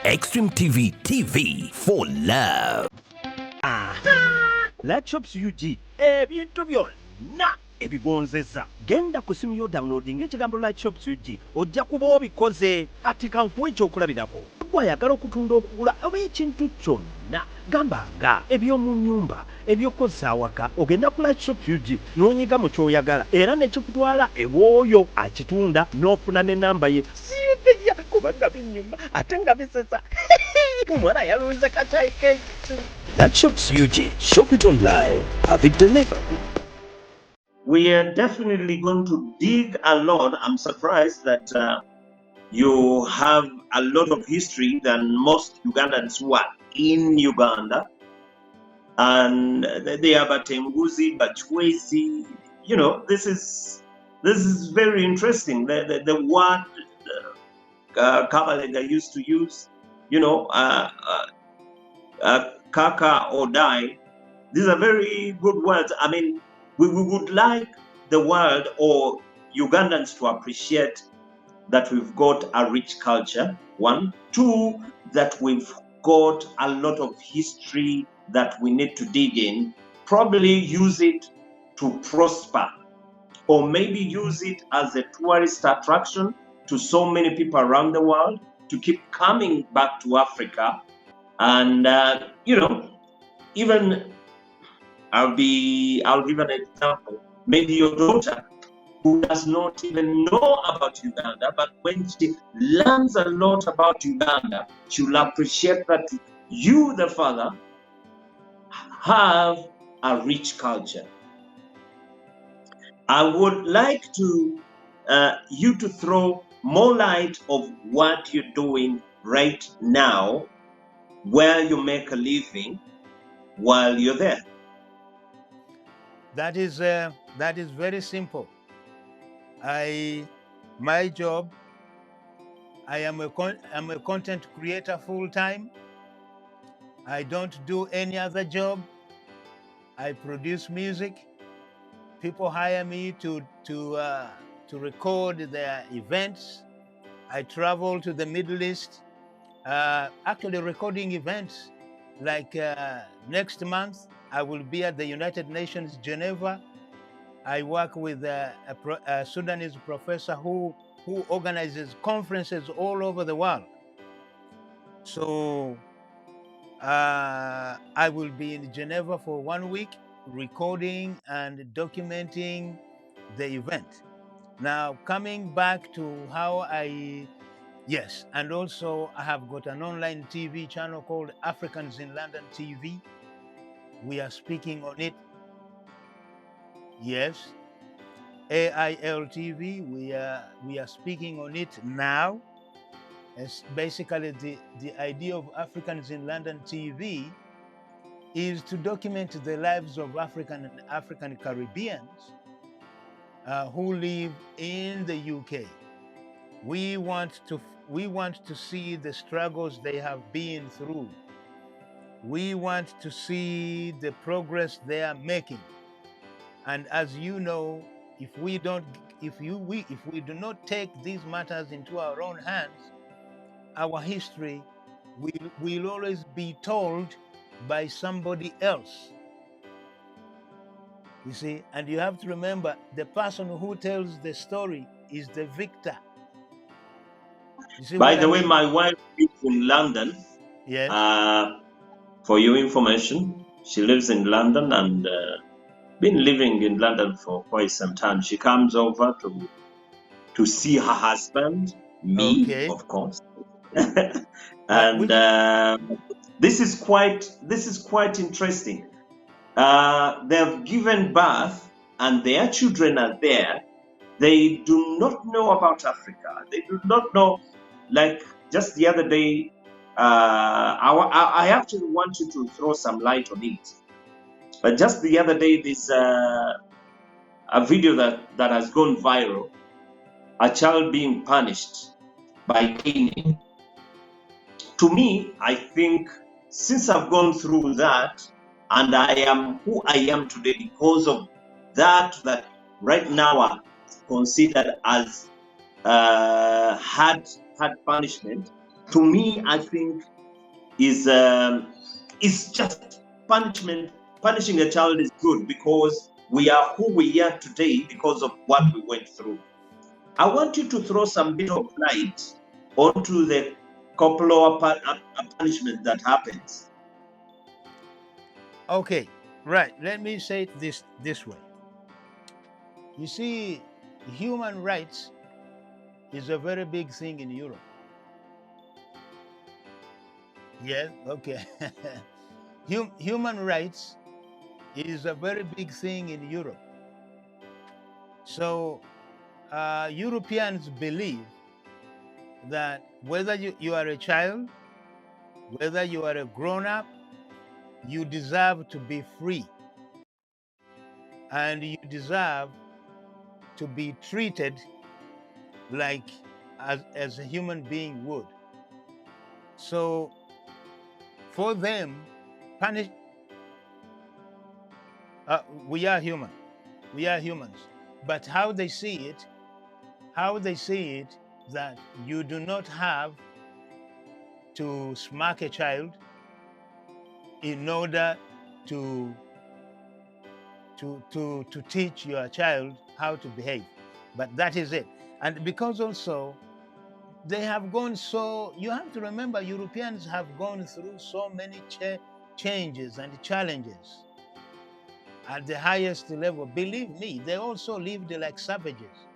Extreme TV, TV for love. Laptops UG ebintu byonna ebigonzeza genda ku simu yo downloading ekigambo Laptops UG ojja kuba obikoze ati kanfuwe ekyokulabirako gwayagala okutunda okugula oba ekintu kyonna gamba nga ebyomu nnyumba ebyokozesa awaka ogenda ku Laptops UG n'onyiga mu kyoyagala era nekikutwala ewooyo akitunda n'ofuna n'ennamba ye siyeteya kubanga binyuma ate nga bisesa omwana yalunze kacayi ke. Laptops UG, shop it online, have it delivered. We are definitely going to dig a lot. I'm surprised that you have a lot of history than most Ugandans who are in Uganda. And they are Batenguzi, Bachwezi. You know, this is very interesting. The word Kabalega used to use, you know, Kaka or die. These are very good words. I mean, we would like the world or Ugandans to appreciate that we've got a rich culture, one. Two, that we've got a lot of history that we need to dig in, probably use it to prosper, or maybe use it as a tourist attraction to so many people around the world to keep coming back to Africa. And, you know, even I'll give an example. Maybe your daughter who does not even know about Uganda, but when she learns a lot about Uganda, she will appreciate that you, the father, have a rich culture. I would like to you to throw more light of what you're doing right now, where you make a living while you're there. That is very simple. My job, I'm a content creator full time. I don't do any other job. I produce music. People hire me to record their events. I travel to the Middle East, actually recording events. Like next month, I will be at the United Nations, Geneva. I work with a Sudanese professor who organizes conferences all over the world. So I will be in Geneva for 1 week, recording and documenting the event. Now, coming back to how yes, and also I have got an online TV channel called Africans in London TV. We are speaking on it. Yes, AIL TV, we are speaking on it now. It's basically the idea of Africans in London TV is to document the lives of African Caribbeans who live in the UK. We want to see the struggles they have been through. We want to see the progress they are making. And as you know, if we do not take these matters into our own hands, our history will always be told by somebody else. You see, and you have to remember, the person who tells the story is the victor. You see, by the way, my wife lives in London. Yes. For your information, she lives in London and been living in London for quite some time. She comes over to see her husband, me, Okay. of course. And this is quite interesting. They've given birth and their children are there. They do not know about Africa. They do not know, like just the other day, I actually want you to throw some light on it. But just the other day, this a video that has gone viral, a child being punished by caning. To me, I think since I've gone through that, and I am who I am today because of that right now are considered as hard punishment, to me, I think is just punishment. Punishing a child is good because we are who we are today because of what we went through. I want you to throw some bit of light onto the corporal punishment that happens. Okay, right. Let me say it this way. You see, human rights is a very big thing in Europe. Yes, okay. Human rights is a very big thing in Europe. So Europeans believe that whether you are a child, whether you are a grown up, you deserve to be free and you deserve to be treated like as a human being would. So for them, punish. We are human. We are humans. But how they see it, that you do not have to smack a child in order to teach your child how to behave. But that is it. And because also they have gone, so you have to remember Europeans have gone through so many changes and challenges at the highest level. Believe me, they also lived like savages.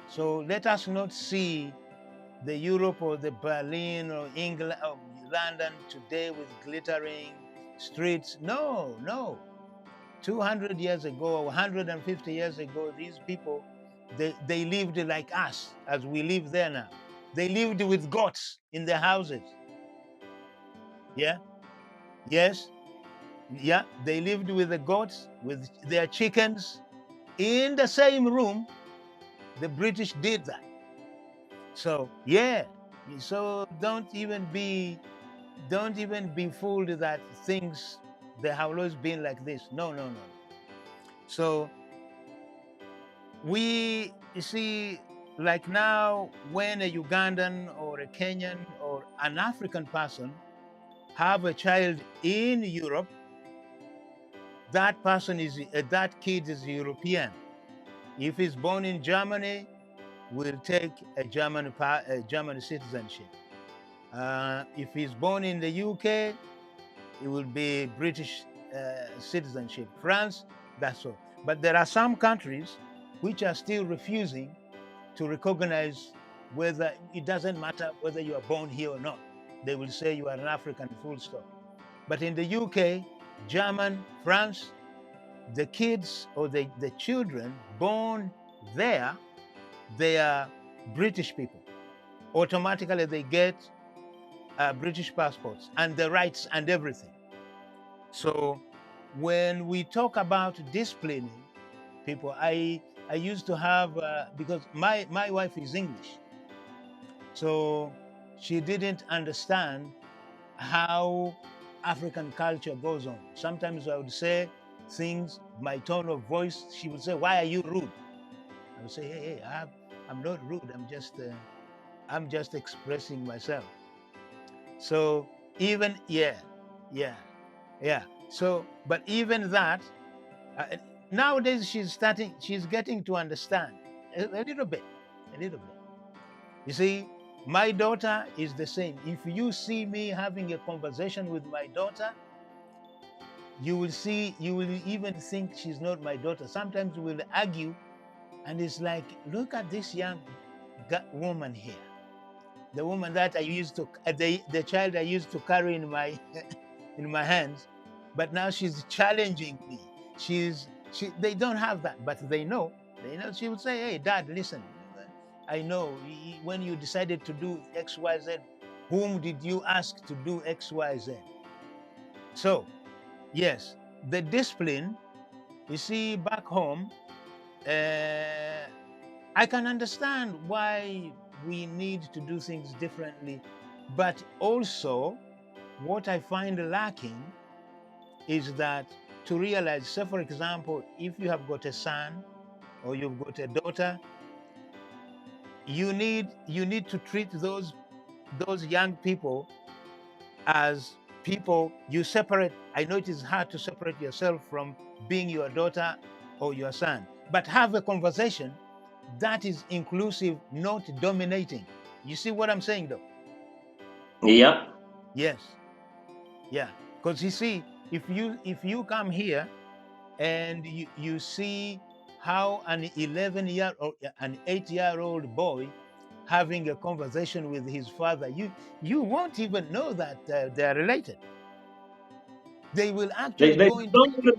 So let us not see the Europe or the Berlin or England or London today with glittering streets. No, no. 200 years ago or 150 years ago, these people, they lived like us as we live there now. They lived with goats in their houses. Yeah, yes, yeah. They lived with the goats, with their chickens in the same room. The British did that. So yeah, so don't even be fooled that things they have always been like this. No, no, no. So you see, like now, when a Ugandan or a Kenyan or an African person have a child in Europe, that person is that kid is European. If he's born in Germany, will take a German citizenship. If he's born in the UK, it will be British citizenship. France, that's all. But there are some countries which are still refusing to recognize whether it doesn't matter whether you are born here or not. They will say you are an African, full stop. But in the UK, German, France, the kids or the children born there, they are British people. Automatically, they get British passports and the rights and everything. So when we talk about disciplining people, I used to have because my wife is English, so she didn't understand how African culture goes on. Sometimes I would say things, my tone of voice, she would say, "Why are you rude?" I would say, "Hey, I'm not rude. I'm just expressing myself." So even yeah. So, but even that, nowadays she's getting to understand a little bit, a little bit. You see, my daughter is the same. If you see me having a conversation with my daughter, you will even think she's not my daughter. Sometimes we'll argue, and it's like, look at this young woman here, the woman that I used to, the child I used to carry in my in my hands, but now she's challenging me. They don't have that, but they know. She would say, "Hey, Dad, listen. I know when you decided to do X, Y, Z. Whom did you ask to do X, Y, Z?" So, yes, the discipline. You see, back home, I can understand why we need to do things differently, but also what I find lacking is that to realize, say for example, if you have got a son or you've got a daughter, you need to treat those those young people as people you separate. I know it is hard to separate yourself from being your daughter or your son, but have a conversation that is inclusive, not dominating. You see what I'm saying, though? Yeah. Yes. Yeah. Because you see, if you come here and you see how an 11-year or an 8-year-old boy having a conversation with his father, you won't even know that they are related. They will actually They go into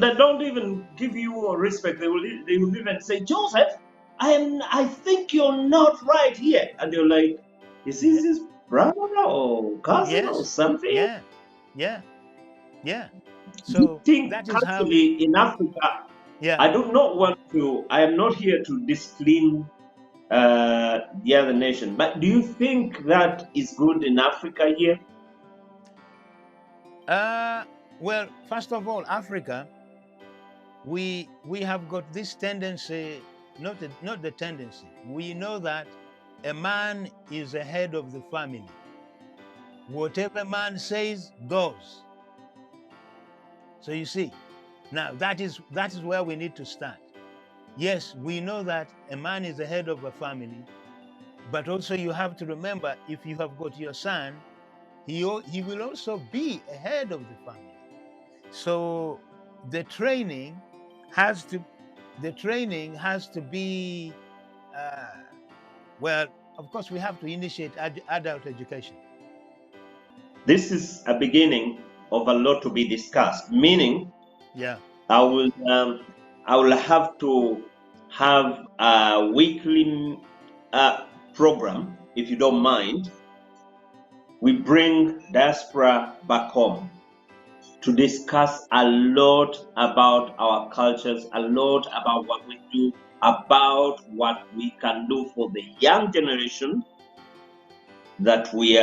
they don't even give you a respect. They will even say, Joseph, I think you're not right here. And you're like, is this his brother or cousin or yes, something? yeah, yeah, yeah. Do you So think that is how, culturally in Africa, yeah. I do not want to, I am not here to discipline the other nation, but do you think that is good in Africa here? Well, first of all, Africa, we have got this tendency, not the tendency. We know that a man is the head of the family. Whatever man says goes. So you see, now that is where we need to start. Yes, we know that a man is the head of a family, but also you have to remember, if you have got your son, he will also be a head of the family. So the training has to be well, of course we have to initiate adult education. This is a beginning of a lot to be discussed, meaning Yeah. I will have to have a weekly program, if you don't mind. We bring diaspora back home to discuss a lot about our cultures, a lot about what we do, about what we can do for the young generation that we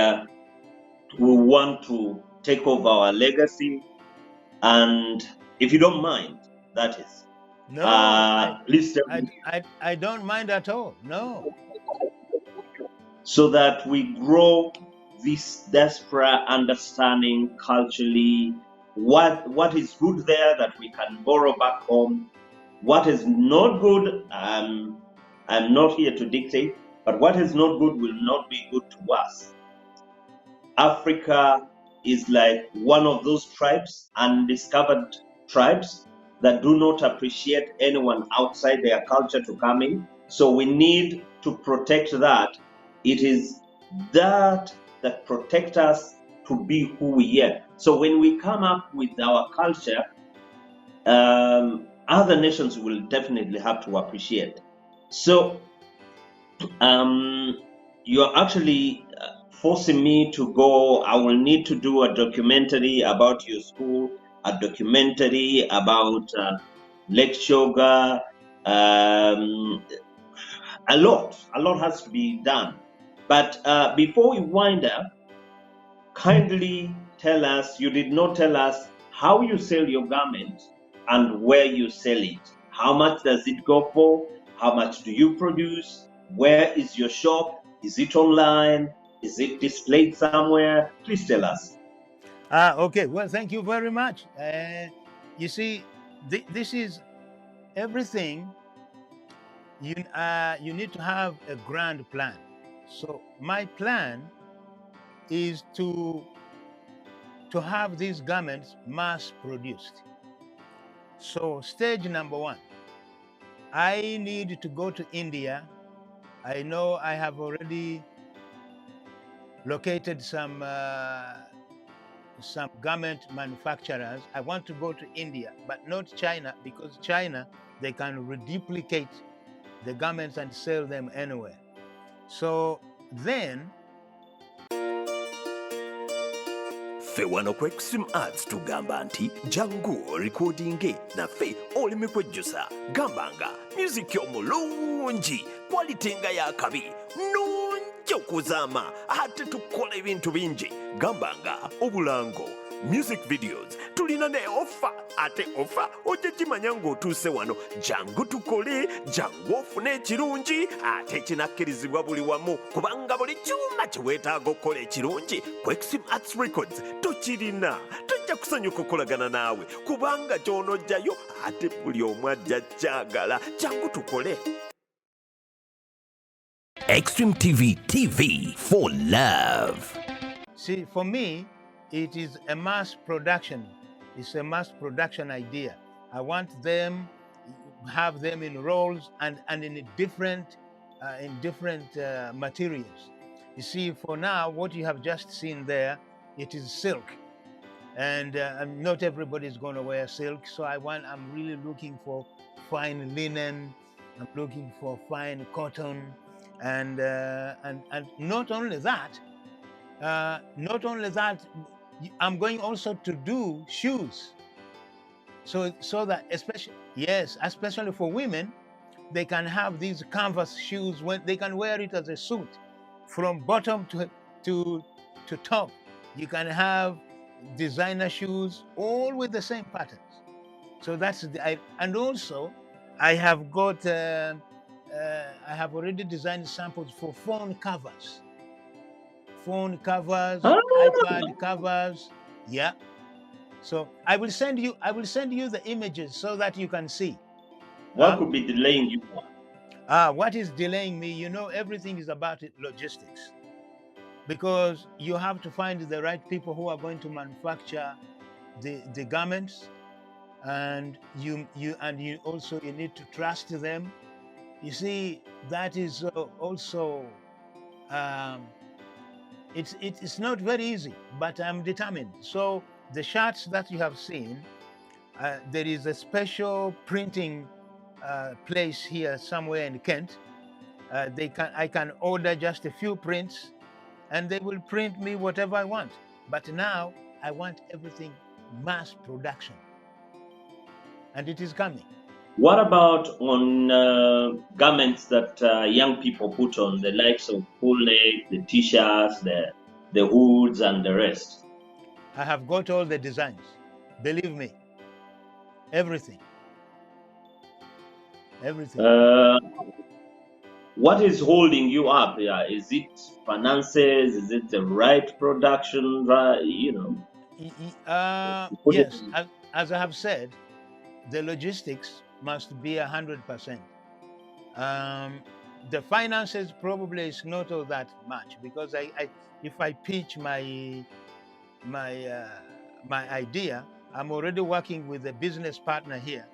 want to take over our legacy. And if you don't mind, that is. No, Please tell me. I don't mind at all. No. So that we grow this diaspora understanding culturally, what is good there that we can borrow back home, what is not good. I'm not here to dictate, but what is not good will not be good to us. Africa is like one of those tribes, undiscovered tribes, that do not appreciate anyone outside their culture to come in. So we need to protect that. It is that protect us to be who we are. So when we come up with our culture, other nations will definitely have to appreciate. So you're actually forcing me to go. I will need to do a documentary about your school, a documentary about Lake Shoga. A lot has to be done. But before we wind up, kindly tell us, you did not tell us how you sell your garment and where you sell it. How much does it go for? How much do you produce? Where is your shop? Is it online? Is it displayed somewhere? Please tell us. Okay. Well, thank you very much. You see, this is everything. You need to have a grand plan. So my plan is to have these garments mass produced. So stage number one, I need to go to India. I know I have already located some garment manufacturers. I want to go to India, but not China, because China, they can reduplicate the garments and sell them anywhere. So then ffe wano ku Extreme Arts tugamba nti jangu recordinge naffe oleme kwejjusa gambanga music omulungi quality nga yakabi nungi okuzaama ate tukola ebintu bingi gambanga obulango music videos, tulina ne offer. Ate offer ojja kimanya ng'otuuse wano. Jangu tukole, jangu ofune ekirungi, ate kinakkirizibwa buli wamu kubanga buli kyuma kye weetaaga okukola ekirungi Quexim Arts Records tukirina. Tujja kusanyuka okukolagana naawe kubanga ky'onojjayo ate buli omu ajja kyagala. Jangu tukole. Extreme TV for love. See, for me, it is a mass production. It's a mass production idea. I want them, have them in roles and in different materials. You see, for now, what you have just seen there, it is silk, and not everybody is going to wear silk. So I'm really looking for fine linen. I'm looking for fine cotton, and not only that. I'm going also to do shoes. So that especially for women, they can have these canvas shoes when they can wear it as a suit from bottom to top. You can have designer shoes all with the same patterns. So that's and also I have got I have already designed samples for phone covers. iPad covers. Yeah. So I will send you the images so that you can see. What could be delaying you? What is delaying me? Everything is about logistics, because you have to find the right people who are going to manufacture the garments, and you also need to trust them. You see, that is also it's not very easy, but I'm determined. So the shirts that you have seen, there is a special printing place here somewhere in Kent. I can order just a few prints, and they will print me whatever I want. But now I want everything mass production, and it is coming. What about on garments that young people put on, the likes of full neck, the t-shirts, the hoods, and the rest? I have got all the designs. Believe me, everything. What is holding you up? Yeah, is it finances? Is it the right production? Yes, as I have said, the logistics must be 100%. The finances probably is not all that much, because if I pitch my idea, I'm already working with a business partner here,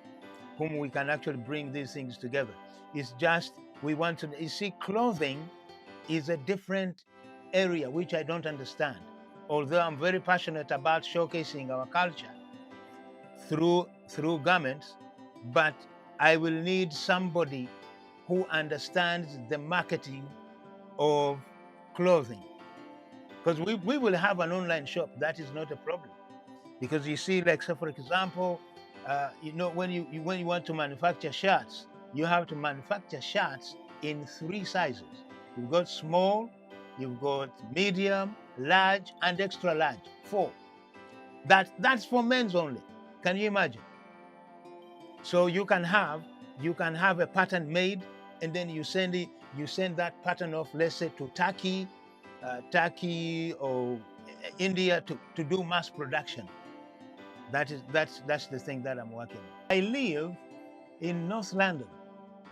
whom we can actually bring these things together. It's just we want to. You see, clothing is a different area which I don't understand. Although I'm very passionate about showcasing our culture through garments, but I will need somebody who understands the marketing of clothing, because we will have an online shop. That is not a problem, because you see, like, so for example, when you want to manufacture shirts, you have to manufacture shirts in 3 sizes. You've got small, you've got medium, large, and extra large. 4. That's for men's only. Can you imagine? So you can have a pattern made, and then you send that pattern off, let's say, to Turkey or India to do mass production. That's the thing that I'm working on. I live in North London,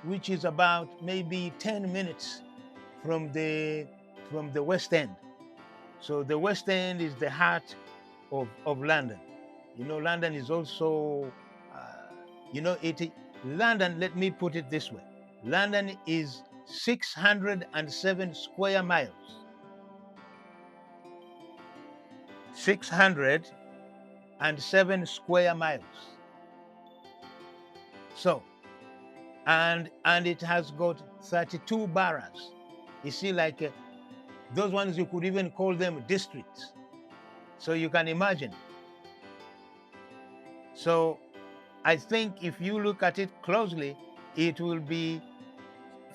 which is about maybe 10 minutes from the West End. So the West End is the heart of London. London is also, London, let me put it this way. London is 607 square miles. 607 square miles. So, and it has got 32 boroughs. You see, like those ones, you could even call them districts. So you can imagine. So I think if you look at it closely, it will be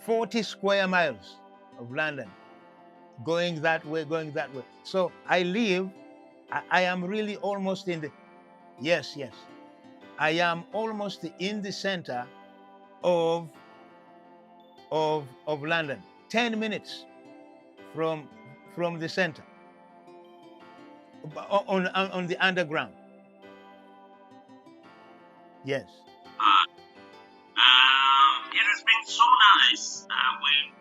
40 square miles of London, going that way. So I live I am really almost in the, yes, yes. I am almost in the center of London. 10 minutes from the center, on the underground. Yes. It has been so nice.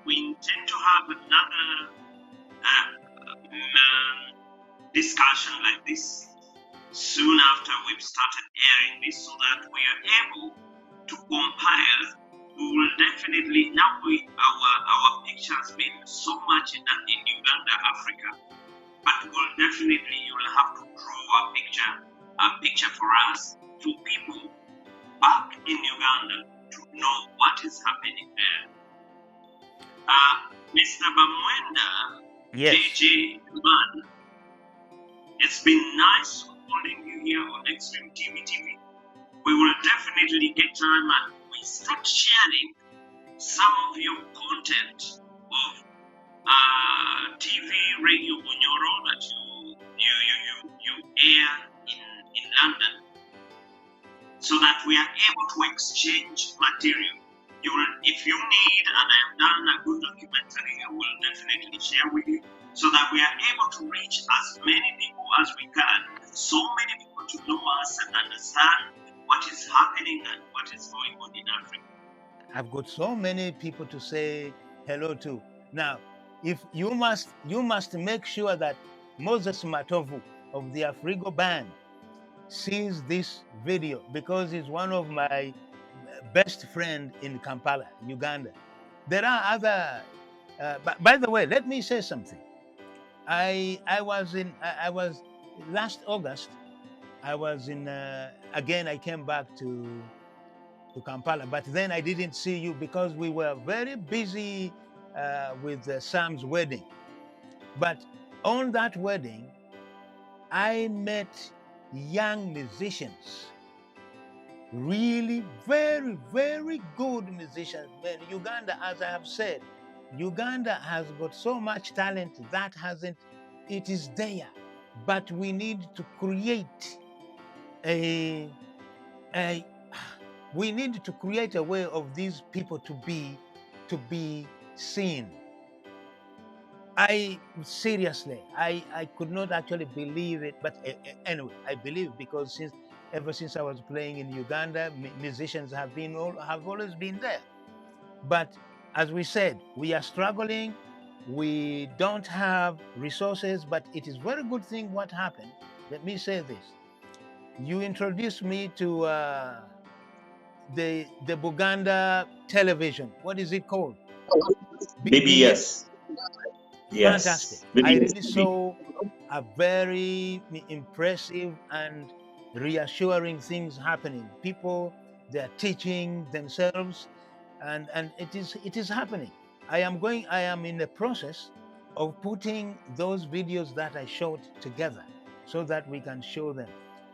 We intend to have another discussion like this soon after we've started airing this, so that we are able to compile. We will definitely, now our picture has been so much in Uganda, Africa, but we'll definitely, you will have to draw a picture for us, for people back in Uganda to know what is happening there. Mr. Bamwenda, Yes. JJ, man, it's been nice holding you here on Extreme TV. We will definitely get time and we start sharing some of your content of TV, radio, Bunyoro that you air in London, so that we are able to exchange material. You will, if you need, and I have done a good documentary, I will definitely share with you, so that we are able to reach as many people as we can, so many people to know us and understand what is happening and what is going on in Africa. I've got so many people to say hello to. Now, if you must make sure that Moses Matovu of the Afrigo band sees this video, because he's one of my best friend in Kampala, Uganda. There are other. By the way, let me say something. I was last August. I was in again. I came back to Kampala, but then I didn't see you because we were very busy with Sam's wedding. But on that wedding, I met young musicians, really very, very good musicians. Man, Uganda, as I have said, Uganda has got so much talent that hasn't, it is there, but we need to create a we need to create a way of these people to be seen. I seriously, I could not actually believe it, but anyway, I believe, because ever since I was playing in Uganda, musicians have always been there. But as we said, we are struggling. We don't have resources, but it is very good thing what happened. Let me say this: you introduced me to the Buganda television. What is it called? BBS. Yes. Fantastic. BBS. I really saw a very impressive and reassuring things happening. People, they're teaching themselves, and it is happening. I am in the process of putting those videos that I shot together so that we can show them.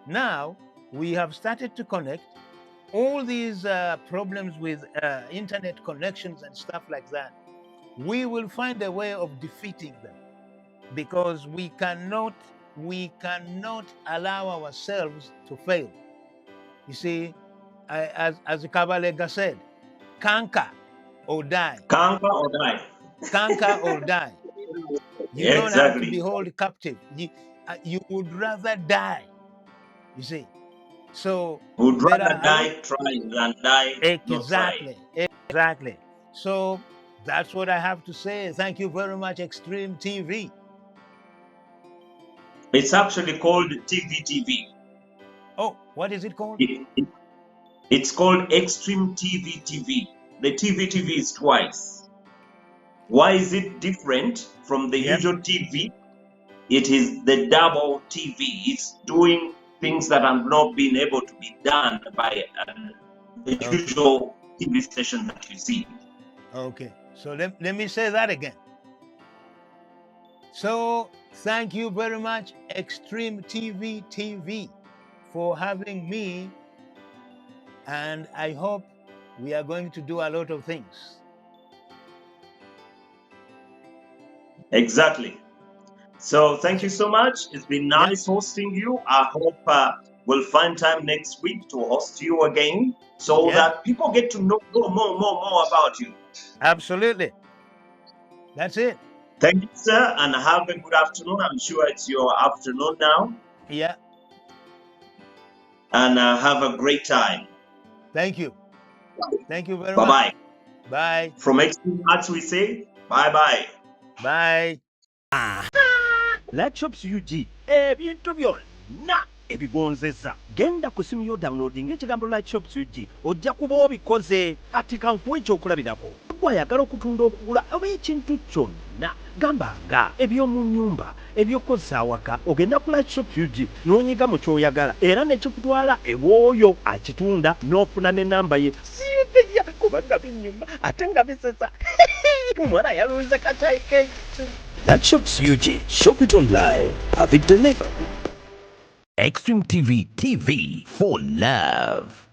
Now we have started to connect all these problems with internet connections and stuff like that. We will find a way of defeating them, because we cannot allow ourselves to fail. You see, as Kabalega said, conquer or die. Conquer or die. Conquer or die. You don't have to be held captive. You would rather die. You see. So would rather die trying than die not trying. Exactly. So that's what I have to say. Thank you very much, Extreme TV. It's actually called TV. Oh, what is it called? It's called Extreme TV. The TV is twice. Why is it different from the usual TV? It is the double TV. It's doing things that have not been able to be done by the usual TV station that you see. Okay, so let me say that again. So thank you very much, Extreme TV, for having me, and I hope we are going to do a lot of things. Exactly. So thank you so much. It's been nice hosting you. I hope we'll find time next week to host you again so that people get to know more about you. Absolutely. That's it. Thank you, sir, and have a good afternoon. I'm sure it's your afternoon now. Yeah. And have a great time. Thank you. Thank you very Bye-bye. much. Bye. From Extreme Arts, we say bye-bye. Bye. Lightshops UG ebintu byonna ebigonzeza genda ku simu yo downloading ekigambo Lightshops UG ojja kuba obikoze ati kanfuwe ekyokulabirako gwayagala okutunda okugula oba ekintu kyonna gamba nga eby'omu nnyumba ebyokozesa awaka ogenda ku Lightshops UG n'onyiga mu kyoyagala era nekikutwala ewooyo akitunda n'ofuna n'ennamba ye siyeteya kubanga binyuma ate nga bisesa omwana yaluuze kacayi ke. Lightshops UG, shop it online, have it delivered. Extreme TV, TV for love.